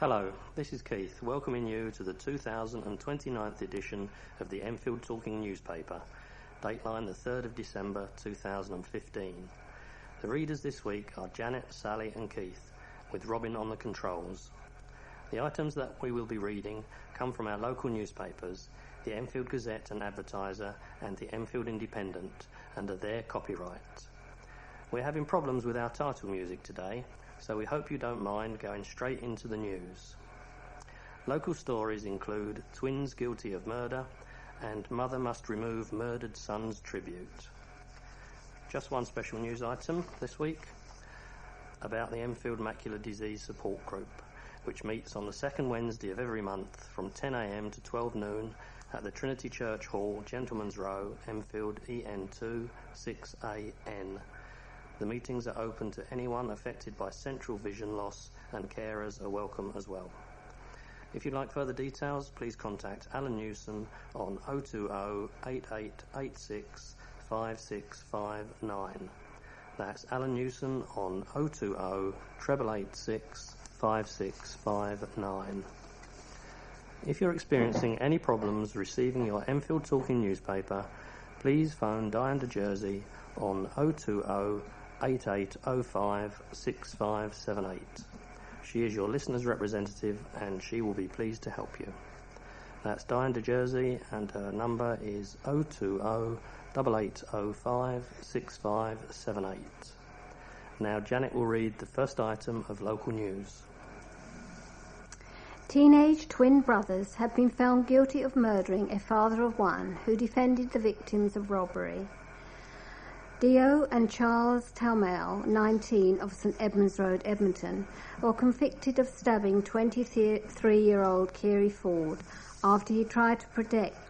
Hello, this is Keith, welcoming you to the 2029th edition of the Enfield Talking newspaper, Dateline the 3rd of December 2015. The readers this week are Janet, Sally and Keith, with Robin on the controls. The items that we will be reading come from our local newspapers, the Enfield Gazette and Advertiser and the Enfield Independent, and are their copyright. We're having problems with our title music today, so we hope you don't mind going straight into the news. Local stories include twins guilty of murder and mother must remove murdered son's tribute. Just one special news item this week about the Enfield Macular Disease Support Group, which meets on the second Wednesday of every month from 10 a.m. to 12 noon at the Trinity Church Hall, Gentleman's Row, Enfield EN2 6AN. The meetings are open to anyone affected by central vision loss, and carers are welcome as well. If you'd like further details, please contact Alan Newsom on 020 8886 5659. That's Alan Newsom on 020 8886 5659. If you're experiencing any problems receiving your Enfield Talking newspaper, please phone Diane de Jersey on 020 8805 6578. She is your listener's representative and she will be pleased to help you. That's Diane de Jersey and her number is 020 8805 6578. Now Janet will read the first item of local news. Teenage twin brothers have been found guilty of murdering a father of one who defended the victims of robbery. Dio and Charles Talmale, 19, of St Edmunds Road, Edmonton, were convicted of stabbing 23-year-old Kiri Ford after he tried to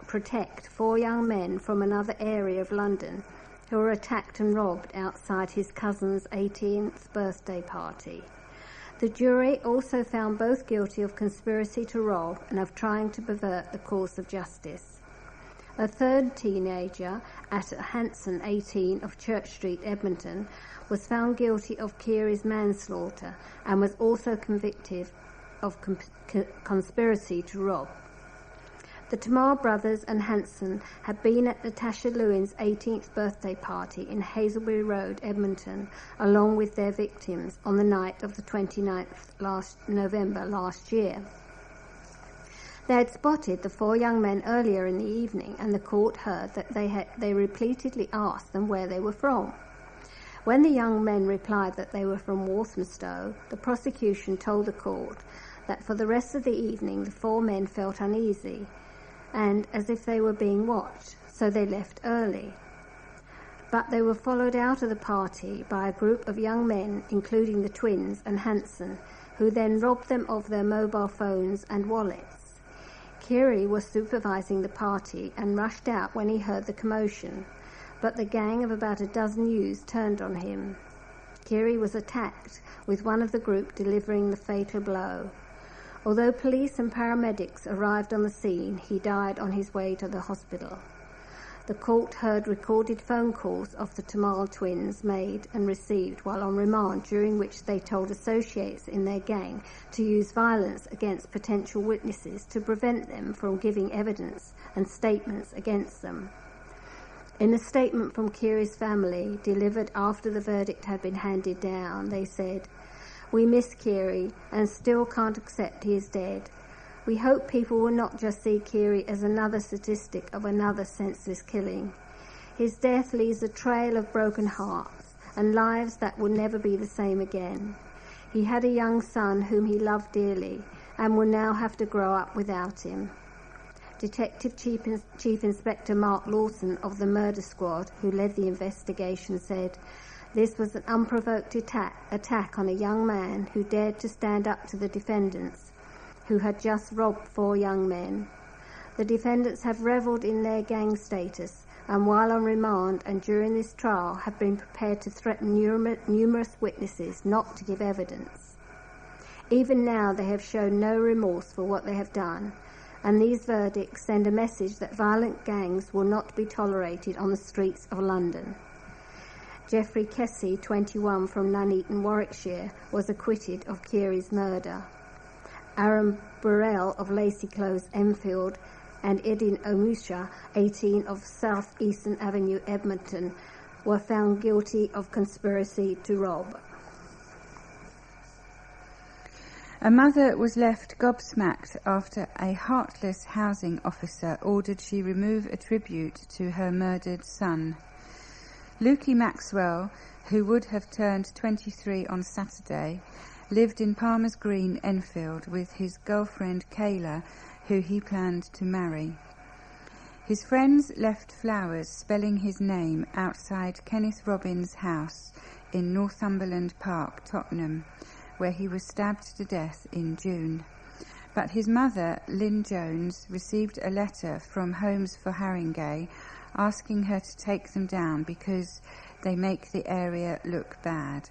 protect four young men from another area of London who were attacked and robbed outside his cousin's 18th birthday party. The jury also found both guilty of conspiracy to rob and of trying to pervert the course of justice. A third teenager, Atta Hanson, 18, of Church Street, Edmonton, was found guilty of Kiri's manslaughter and was also convicted of conspiracy to rob. The Tamar brothers and Hanson had been at Natasha Lewin's 18th birthday party in Hazelbury Road, Edmonton, along with their victims on the night of the 29th November last year. They had spotted the four young men earlier in the evening, and the court heard that they repeatedly asked them where they were from. When the young men replied that they were from Walthamstow, the prosecution told the court that for the rest of the evening the four men felt uneasy and as if they were being watched, so they left early. But they were followed out of the party by a group of young men, including the twins and Hanson, who then robbed them of their mobile phones and wallets. Kiri was supervising the party and rushed out when he heard the commotion, but the gang of about a dozen youths turned on him. Kiri was attacked, with one of the group delivering the fatal blow. Although police and paramedics arrived on the scene, he died on his way to the hospital. The court heard recorded phone calls of the Tamal twins made and received while on remand, during which they told associates in their gang to use violence against potential witnesses to prevent them from giving evidence and statements against them. In a statement from Kiri's family, delivered after the verdict had been handed down, they said, "We miss Kiri and still can't accept he is dead. We hope people will not just see Kiri as another statistic of another senseless killing. His death leaves a trail of broken hearts and lives that will never be the same again. He had a young son whom he loved dearly and will now have to grow up without him." Detective Chief Inspector Mark Lawson of the Murder Squad, who led the investigation, said, "This was an unprovoked attack on a young man who dared to stand up to the defendants, who had just robbed four young men. The defendants have revelled in their gang status and while on remand and during this trial have been prepared to threaten numerous witnesses not to give evidence. Even now they have shown no remorse for what they have done, and these verdicts send a message that violent gangs will not be tolerated on the streets of London." Geoffrey Kessie, 21, from Nuneaton, Warwickshire, was acquitted of Kiri's murder. Aaron Burrell of Lacey Close, Enfield, and Edin Omusha, 18, of South Eastern Avenue, Edmonton, were found guilty of conspiracy to rob. A mother was left gobsmacked after a heartless housing officer ordered she remove a tribute to her murdered son. Lukey Maxwell, who would have turned 23 on Saturday, lived in Palmer's Green, Enfield, with his girlfriend Kayla, who he planned to marry. His friends left flowers spelling his name outside Kenneth Robbins' house in Northumberland Park, Tottenham, where he was stabbed to death in June. But his mother, Lynn Jones, received a letter from Homes for Haringey asking her to take them down because they make the area look bad.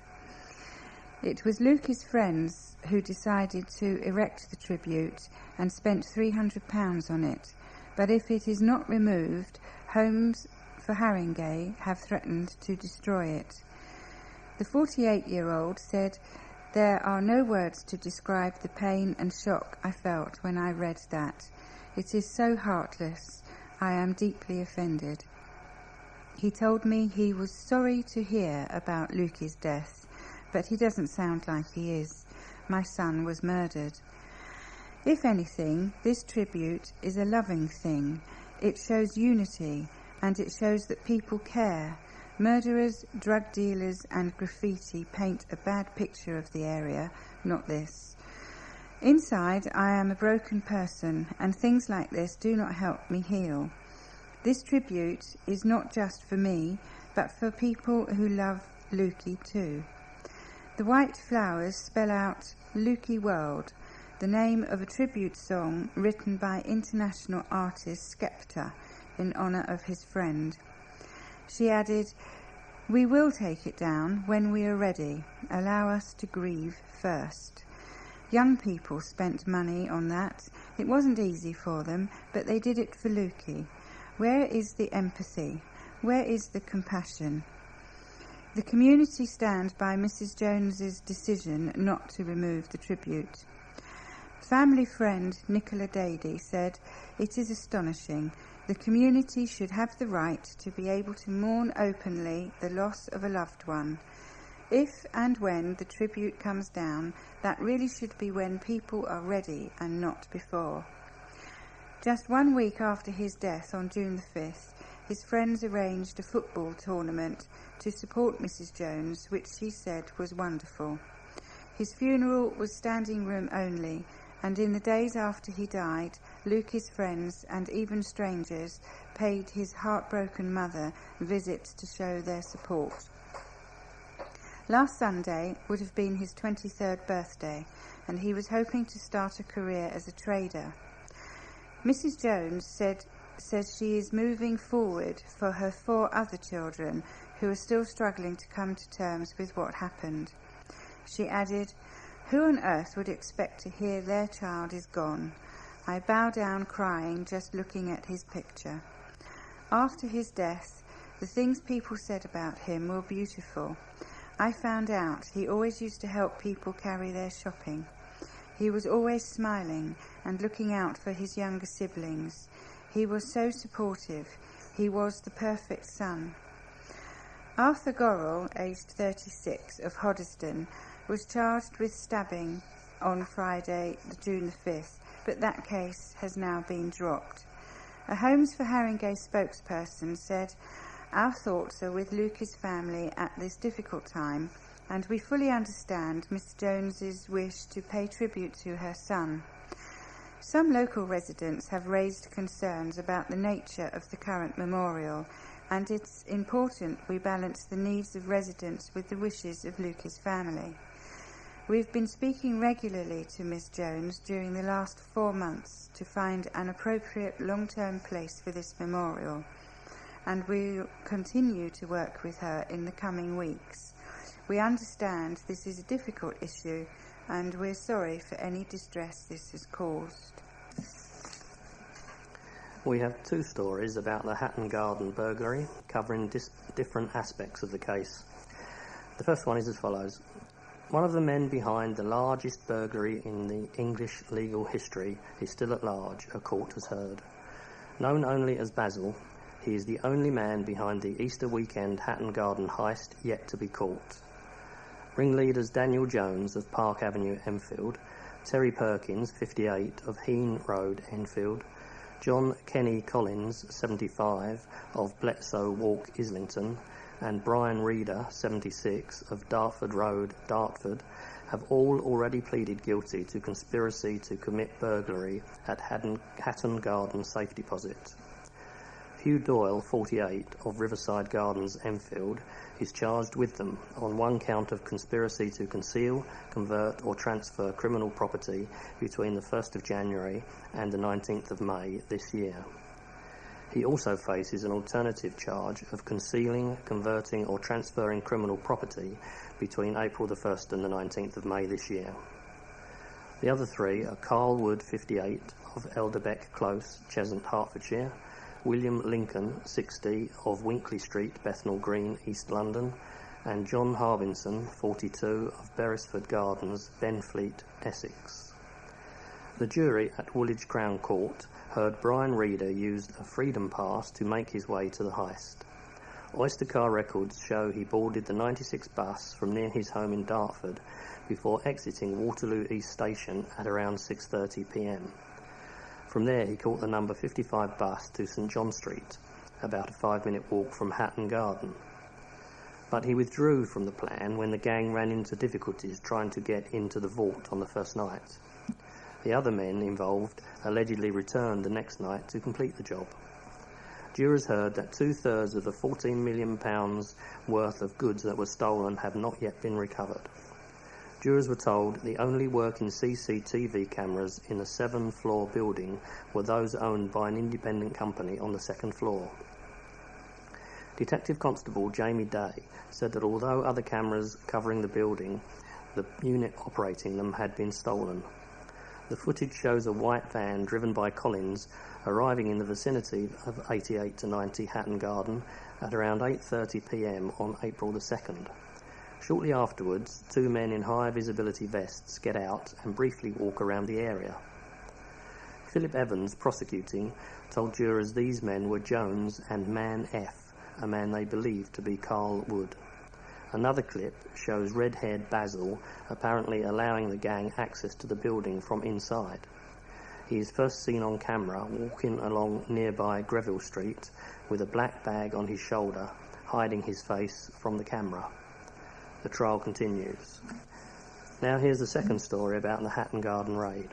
It was Lukey's friends who decided to erect the tribute and spent £300 on it, but if it is not removed, Homes for Haringey have threatened to destroy it. The 48-year-old said, "There are no words to describe the pain and shock I felt when I read that. It is so heartless. I am deeply offended." He told me he was sorry to hear about Lukey's death, but he doesn't sound like he is. My son was murdered. If anything, this tribute is a loving thing. It shows unity, and it shows that people care. Murderers, drug dealers and graffiti paint a bad picture of the area, not this. Inside, I am a broken person, and things like this do not help me heal. This tribute is not just for me, but for people who love Lukey too. The white flowers spell out Lukey World, the name of a tribute song written by international artist Skepta in honour of his friend. She added, "We will take it down when we are ready. Allow us to grieve first." Young people spent money on that. It wasn't easy for them, but they did it for Lukey. Where is the empathy? Where is the compassion? The community stand by Mrs. Jones's decision not to remove the tribute. Family friend Nicola Dady said, "It is astonishing. The community should have the right to be able to mourn openly the loss of a loved one. If and when the tribute comes down, that really should be when people are ready and not before." Just 1 week after his death on June the 5th, his friends arranged a football tournament to support Mrs. Jones, which she said was wonderful. His funeral was standing room only, and in the days after he died, Lukey's friends and even strangers paid his heartbroken mother visits to show their support. Last Sunday would have been his 23rd birthday, and he was hoping to start a career as a trader. Mrs. Jones says she is moving forward for her 4 other children who are still struggling to come to terms with what happened. She added, "Who on earth would expect to hear their child is gone? I bow down crying just looking at his picture. After his death, the things people said about him were beautiful. I found out he always used to help people carry their shopping. He was always smiling and looking out for his younger siblings. He was so supportive. He was the perfect son." Arthur Gorrell, aged 36, of Hoddesdon, was charged with stabbing on Friday, June the 5th, but that case has now been dropped. A Homes for Haringey spokesperson said, "Our thoughts are with Lukey's family at this difficult time, and we fully understand Miss Jones's wish to pay tribute to her son. Some local residents have raised concerns about the nature of the current memorial, and it's important we balance the needs of residents with the wishes of Lukey's family. We've been speaking regularly to Miss Jones during the last 4 months to find an appropriate long-term place for this memorial, and we'll continue to work with her in the coming weeks. We understand this is a difficult issue, and we're sorry for any distress this has caused." We have 2 stories about the Hatton Garden burglary, covering different aspects of the case. The first one is as follows. One of the men behind the largest burglary in the English legal history is still at large, a court has heard. Known only as Basil, he is the only man behind the Easter weekend Hatton Garden heist yet to be caught. Ringleaders Daniel Jones of Park Avenue, Enfield, Terry Perkins, 58, of Heen Road, Enfield, John Kenny Collins, 75, of Bletsoe Walk, Islington, and Brian Reeder, 76, of Dartford Road, Dartford, have all already pleaded guilty to conspiracy to commit burglary at Hatton Garden Safe Deposit. Hugh Doyle, 48, of Riverside Gardens, Enfield, is charged with them on one count of conspiracy to conceal, convert or transfer criminal property between the 1st of January and the 19th of May this year. He also faces an alternative charge of concealing, converting or transferring criminal property between April the 1st and the 19th of May this year. The other three are Carl Wood, 58, of Elderbeck Close, Cheshunt, Hertfordshire, William Lincoln, 60, of Winkley Street, Bethnal Green, East London, and John Harbinson, 42, of Beresford Gardens, Benfleet, Essex. The jury at Woolwich Crown Court heard Brian Reeder used a freedom pass to make his way to the heist. Oyster car records show he boarded the 96 bus from near his home in Dartford before exiting Waterloo East Station at around 6:30 p.m. From there he caught the number 55 bus to St John Street, about a 5-minute walk from Hatton Garden. But he withdrew from the plan when the gang ran into difficulties trying to get into the vault on the first night. The other men involved allegedly returned the next night to complete the job. Jurors heard that 2/3 of the £14 million worth of goods that were stolen have not yet been recovered. Jurors were told the only working CCTV cameras in the 7-floor building were those owned by an independent company on the 2nd floor. Detective Constable Jamie Day said that although other cameras covering the building, the unit operating them had been stolen. The footage shows a white van driven by Collins arriving in the vicinity of 88 to 90 Hatton Garden at around 8:30 p.m. on April the 2nd. Shortly afterwards, 2 men in high visibility vests get out and briefly walk around the area. Philip Evans, prosecuting, told jurors these men were Jones and Man F, a man they believed to be Carl Wood. Another clip shows red-haired Basil apparently allowing the gang access to the building from inside. He is first seen on camera walking along nearby Greville Street with a black bag on his shoulder, hiding his face from the camera. The trial continues. Now here's the second story about the Hatton Garden raid.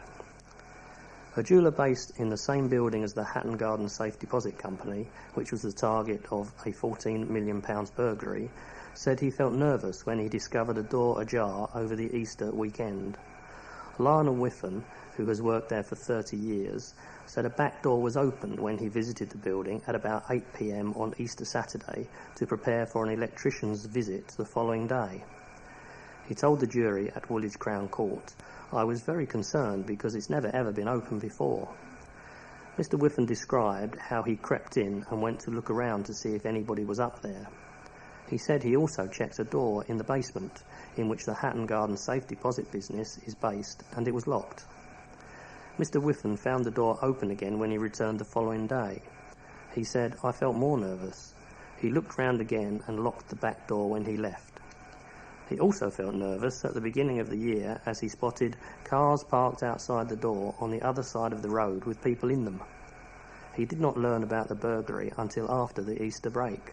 A jeweller based in the same building as the Hatton Garden Safe Deposit Company, which was the target of a £14 million burglary, said he felt nervous when he discovered a door ajar over the Easter weekend. Lionel Whiffen, who has worked there for 30 years, said a back door was opened when he visited the building at about 8 p.m. on Easter Saturday to prepare for an electrician's visit the following day. He told the jury at Woolwich Crown Court, "I was very concerned because it's never ever been opened before." Mr. Whiffen described how he crept in and went to look around to see if anybody was up there. He said he also checked a door in the basement in which the Hatton Garden Safe Deposit business is based, and it was locked. Mr. Whiffen found the door open again when he returned the following day. He said, "I felt more nervous." He looked round again and locked the back door when he left. He also felt nervous at the beginning of the year as he spotted cars parked outside the door on the other side of the road with people in them. He did not learn about the burglary until after the Easter break.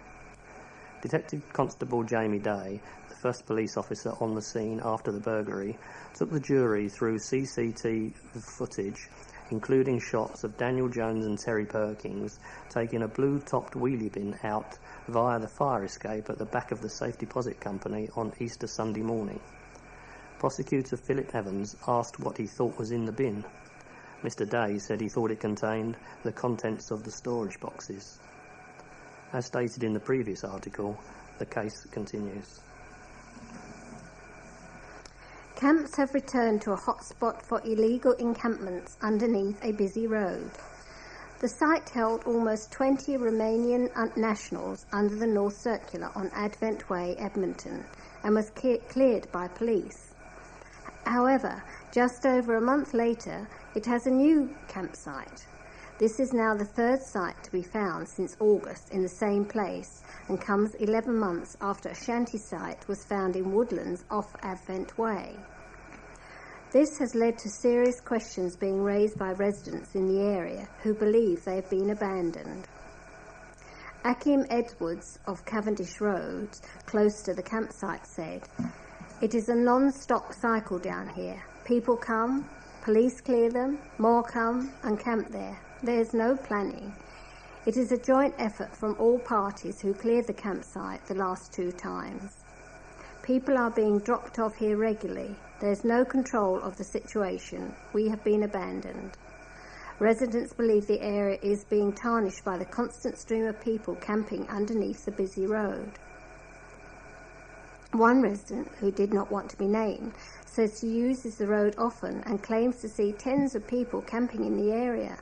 Detective Constable Jamie Day, the first police officer on the scene after the burglary, took the jury through CCTV footage, including shots of Daniel Jones and Terry Perkins taking a blue-topped wheelie bin out via the fire escape at the back of the Safe Deposit Company on Easter Sunday morning. Prosecutor Philip Evans asked what he thought was in the bin. Mr. Day said he thought it contained the contents of the storage boxes. As stated in the previous article, the case continues. Camps have returned to a hotspot for illegal encampments underneath a busy road. The site held almost 20 Romanian nationals under the North Circular on Advent Way, Edmonton, and was cleared by police. However, just over a month later, it has a new campsite. This is now the third site to be found since August in the same place, and comes 11 months after a shanty site was found in Woodlands off Advent Way. This has led to serious questions being raised by residents in the area who believe they have been abandoned. Akim Edwards of Cavendish Road, close to the campsite, said, "It is a non-stop cycle down here. People come, police clear them, more come and camp there. There is no planning. It is a joint effort from all parties who cleared the campsite the last 2 times. People are being dropped off here regularly. There is no control of the situation. We have been abandoned. Residents believe the area is being tarnished by the constant stream of people camping underneath the busy road." One resident, who did not want to be named, says she uses the road often and claims to see tens of people camping in the area.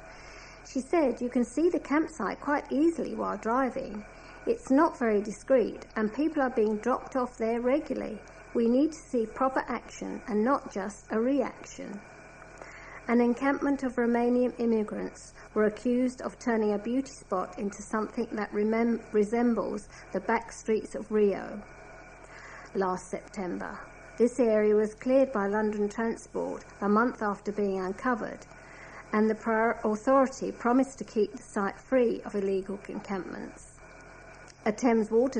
She said, "You can see the campsite quite easily while driving. It's not very discreet, and people are being dropped off there regularly. We need to see proper action and not just a reaction." An encampment of Romanian immigrants were accused of turning a beauty spot into something that resembles the back streets of Rio last September. This area was cleared by London Transport a month after being uncovered, and the authority promised to keep the site free of illegal encampments. A Thames Water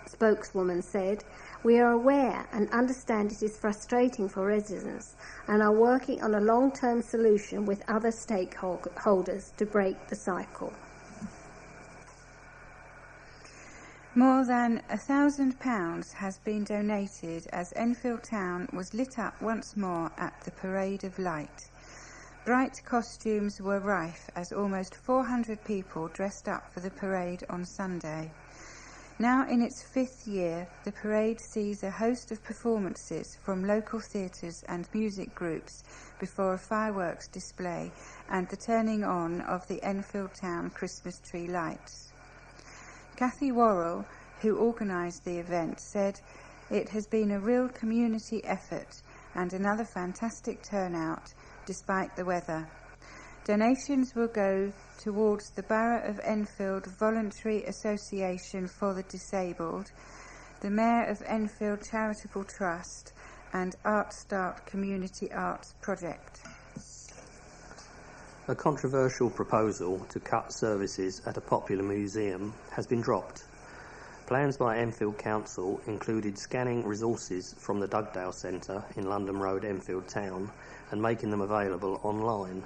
spokeswoman said, "We are aware and understand it is frustrating for residents and are working on a long-term solution with other stakeholders to break the cycle." More than £1,000 has been donated as Enfield Town was lit up once more at the Parade of Light. Bright costumes were rife as almost 400 people dressed up for the parade on Sunday. Now in its 5th year, the parade sees a host of performances from local theatres and music groups before a fireworks display and the turning on of the Enfield Town Christmas tree lights. Cathy Worrell, who organised the event, said, "It has been a real community effort and another fantastic turnout despite the weather. Donations will go towards the Borough of Enfield Voluntary Association for the Disabled, the Mayor of Enfield Charitable Trust and Art Start Community Arts Project." A controversial proposal to cut services at a popular museum has been dropped. Plans by Enfield Council included scanning resources from the Dugdale Centre in London Road, Enfield Town, and making them available online.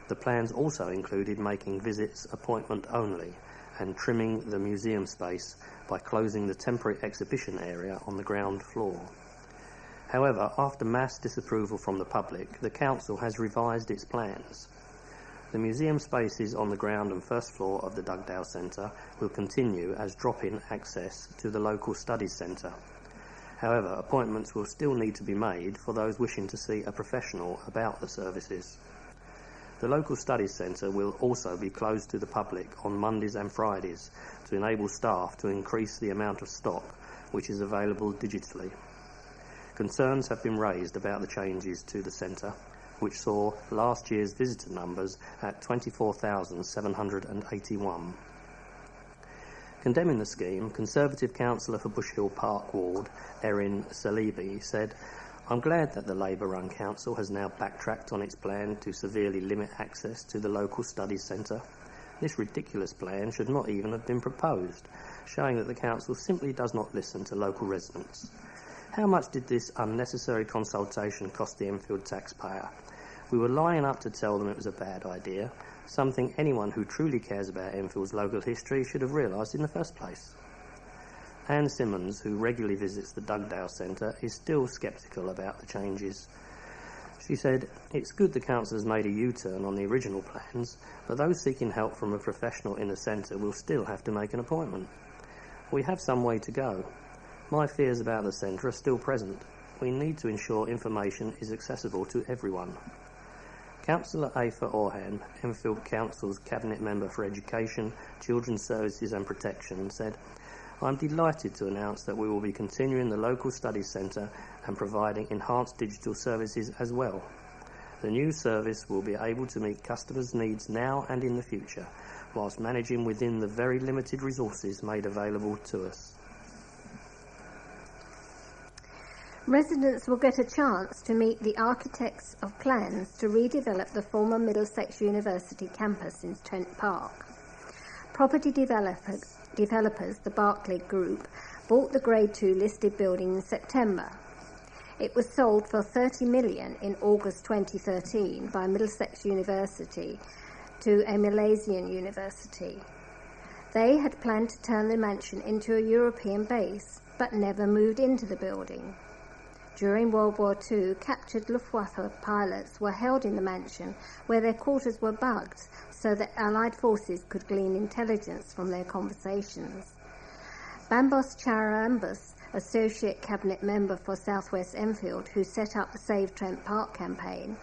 The plans also included making visits appointment only and trimming the museum space by closing the temporary exhibition area on the ground floor. However, after mass disapproval from the public, the council has revised its plans. The museum spaces on the ground and first floor of the Dugdale Centre will continue as drop-in access to the local studies centre. However, appointments will still need to be made for those wishing to see a professional about the services. The local studies centre will also be closed to the public on Mondays and Fridays to enable staff to increase the amount of stock which is available digitally. Concerns have been raised about the changes to the centre, which saw last year's visitor numbers at 24,781. Condemning the scheme, Conservative councillor for Bush Hill Park Ward, Erin Salibi, said, "I'm glad that the Labour-run council has now backtracked on its plan to severely limit access to the local studies centre. This ridiculous plan should not even have been proposed, showing that the council simply does not listen to local residents. How much did this unnecessary consultation cost the Enfield taxpayer? We were lining up to tell them it was a bad idea, something anyone who truly cares about Enfield's local history should have realised in the first place." Anne Simmons, who regularly visits the Dugdale Centre, is still sceptical about the changes. She said, "It's good the council has made a U-turn on the original plans, but those seeking help from a professional in the centre will still have to make an appointment. We have some way to go. My fears about the centre are still present. We need to ensure information is accessible to everyone." Councillor Aoife Orhan, Enfield Council's Cabinet Member for Education, Children's Services and Protection, said, I'm delighted to announce that we will be continuing the local studies centre and providing enhanced digital services as well. The new service will be able to meet customers' needs now and in the future, whilst managing within the very limited resources made available to us. Residents will get a chance to meet the architects of plans to redevelop the former Middlesex University campus in Trent Park. Property developers, the Barclay Group, bought the Grade 2 listed building in September. It was sold for $30 million in August 2013 by Middlesex University to a Malaysian university. They had planned to turn the mansion into a European base, but never moved into the building. During World War II, captured Luftwaffe pilots were held in the mansion, where their quarters were bugged so that Allied forces could glean intelligence from their conversations. Bambos Charambas, Associate Cabinet Member for South West Enfield, who set up the Save Trent Park campaign,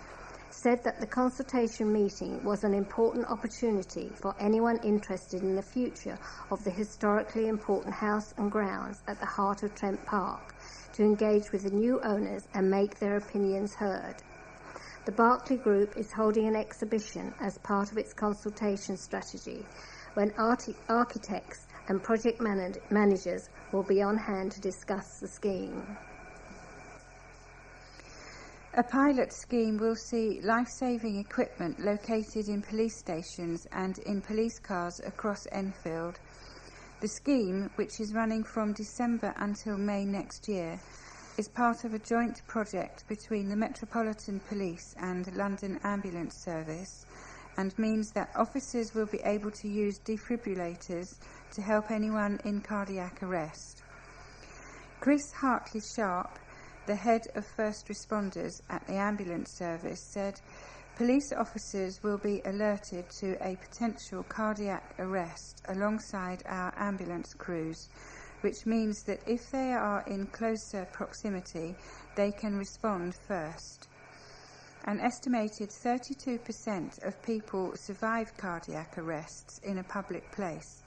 said that the consultation meeting was an important opportunity for anyone interested in the future of the historically important house and grounds at the heart of Trent Park to engage with the new owners and make their opinions heard. The Barclay Group is holding an exhibition as part of its consultation strategy, when architects and project managers will be on hand to discuss the scheme. A pilot scheme will see life-saving equipment located in police stations and in police cars across Enfield. The scheme, which is running from December until May next year, is part of a joint project between the Metropolitan Police and London Ambulance Service, and means that officers will be able to use defibrillators to help anyone in cardiac arrest. Chris Hartley-Sharp, the head of first responders at the ambulance service, said police officers will be alerted to a potential cardiac arrest alongside our ambulance crews, which means that if they are in closer proximity, they can respond first. An estimated 32% of people survive cardiac arrests in a public place,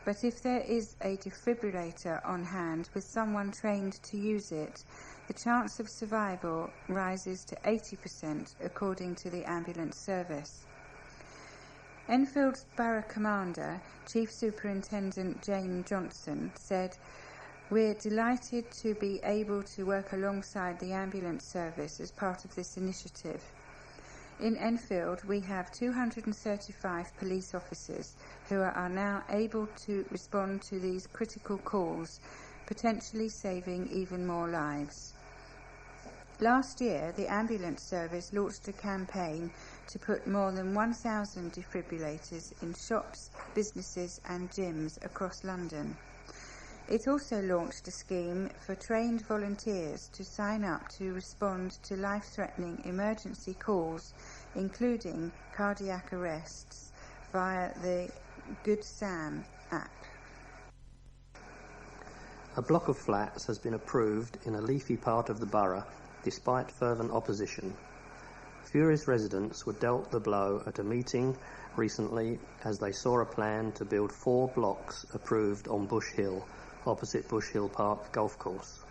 but if there is a defibrillator on hand with someone trained to use it, the chance of survival rises to 80%, according to the ambulance service. Enfield's Borough Commander, Chief Superintendent Jane Johnson, said, "We're delighted to be able to work alongside the ambulance service as part of this initiative. In Enfield, we have 235 police officers who are now able to respond to these critical calls, potentially saving even more lives." Last year, the ambulance service launched a campaign to put more than 1,000 defibrillators in shops, businesses and gyms across London. It also launched a scheme for trained volunteers to sign up to respond to life-threatening emergency calls, including cardiac arrests, via the Good Sam app. A block of flats has been approved in a leafy part of the borough despite fervent opposition. Furious residents were dealt the blow at a meeting recently as they saw a plan to build 4 blocks approved on Bush Hill, opposite Bush Hill Park Golf Course.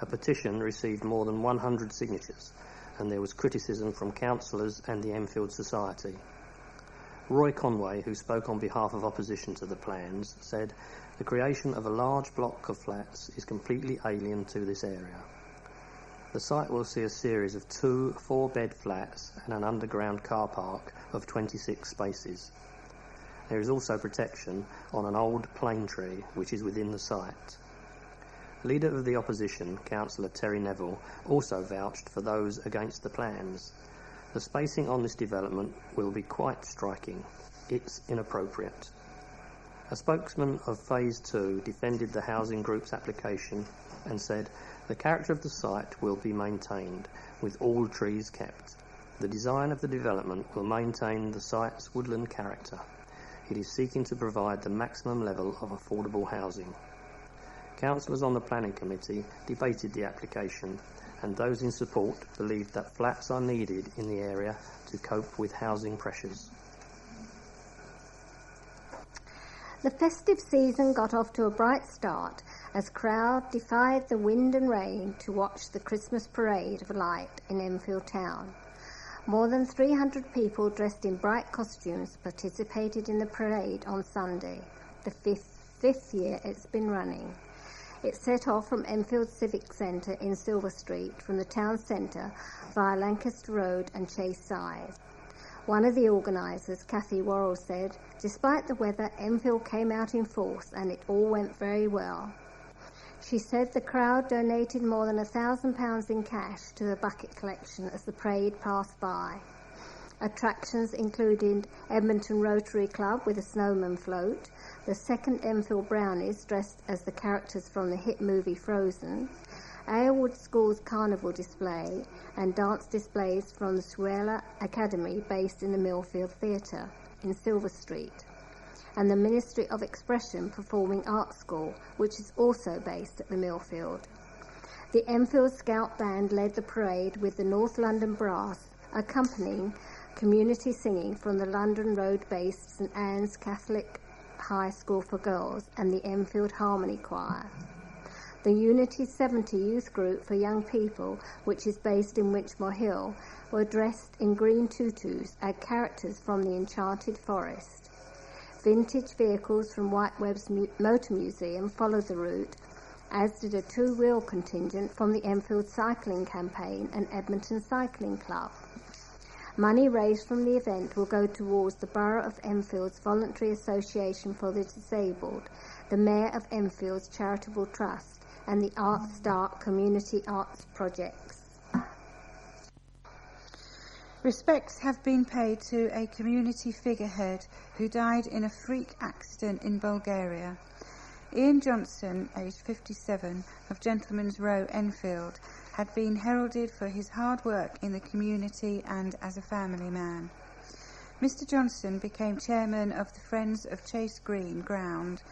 A petition received more than 100 signatures, and there was criticism from councillors and the Enfield Society. Roy Conway, who spoke on behalf of opposition to the plans, said, "The creation of a large block of flats is completely alien to this area. The site will see a series of 2 4-bed flats and an underground car park of 26 spaces. There is also protection on an old plane tree which is within the site." Leader of the opposition, Councillor Terry Neville, also vouched for those against the plans. "The spacing on this development will be quite striking. It's inappropriate." A spokesman of Phase 2 defended the housing group's application and said, "The character of the site will be maintained, with all trees kept. The design of the development will maintain the site's woodland character. It is seeking to provide the maximum level of affordable housing." Councillors on the planning committee debated the application, and those in support believed that flats are needed in the area to cope with housing pressures. The festive season got off to a bright start as crowds defied the wind and rain to watch the Christmas parade of light in Enfield town. More than 300 people dressed in bright costumes participated in the parade on Sunday, the fifth year it's been running. It set off from Enfield Civic Centre in Silver Street from the town centre via Lancaster Road and Chase Side. One of the organisers, Cathy Worrell, said, "Despite the weather, Enfield came out in force and it all went very well." She said the crowd donated more than £1,000 in cash to the bucket collection as the parade passed by. Attractions included Edmonton Rotary Club with a snowman float, the second Enfield Brownies dressed as the characters from the hit movie Frozen, Aylwood School's carnival display, and dance displays from the Suella Academy based in the Millfield Theatre in Silver Street, and the Ministry of Expression Performing Arts School, which is also based at the Millfield. The Enfield Scout Band led the parade with the North London Brass accompanying community singing from the London Road-based St Anne's Catholic High School for Girls and the Enfield Harmony Choir. The Unity 70 youth group for young people, which is based in Winchmore Hill, were dressed in green tutus as characters from the Enchanted Forest. Vintage vehicles from Whitewebb's Motor Museum followed the route, as did a two-wheel contingent from the Enfield Cycling Campaign and Edmonton Cycling Club. Money raised from the event will go towards the Borough of Enfield's Voluntary Association for the Disabled, the Mayor of Enfield's Charitable Trust, and the Art Start community arts projects. Respects have been paid to a community figurehead who died in a freak accident in Bulgaria. Ian Johnson, aged 57, of Gentleman's Row, Enfield, had been heralded for his hard work in the community and as a family man. Mr. Johnson became chairman of the Friends of Chase Green Ground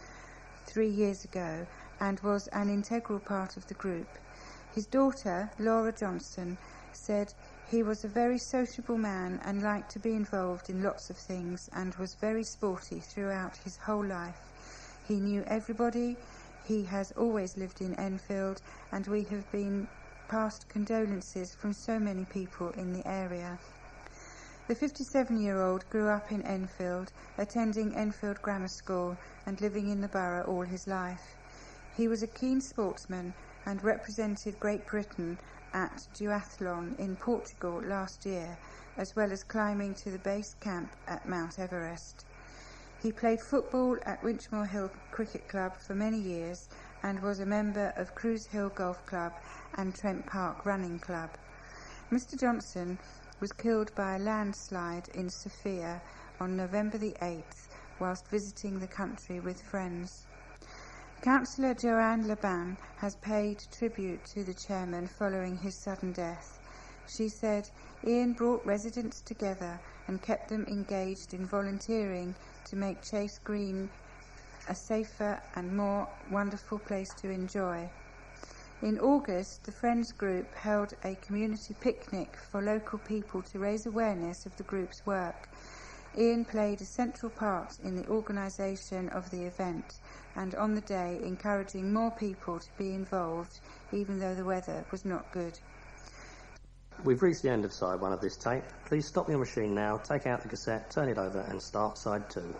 3 years ago and was an integral part of the group. His daughter, Laura Johnson, said he was a very sociable man and liked to be involved in lots of things and was very sporty throughout his whole life. He knew everybody. He has always lived in Enfield, and we have been past condolences from so many people in the area. The 57-year-old grew up in Enfield, attending Enfield Grammar School and living in the borough all his life. He was a keen sportsman and represented Great Britain at duathlon in Portugal last year, as well as climbing to the base camp at Mount Everest. He played football at Winchmore Hill Cricket Club for many years and was a member of Cruise Hill Golf Club and Trent Park Running Club. Mr. Johnson was killed by a landslide in Sofia on November the 8th whilst visiting the country with friends. Councillor Joanne Laban has paid tribute to the chairman following his sudden death. She said Ian brought residents together and kept them engaged in volunteering to make Chase Green a safer and more wonderful place to enjoy. In August, the Friends group held a community picnic for local people to raise awareness of the group's work. Ian played a central part in the organisation of the event and on the day encouraging more people to be involved, even though the weather was not good. We've reached the end of side 1 of this tape. Please stop your machine now, take out the cassette, turn it over and start side 2.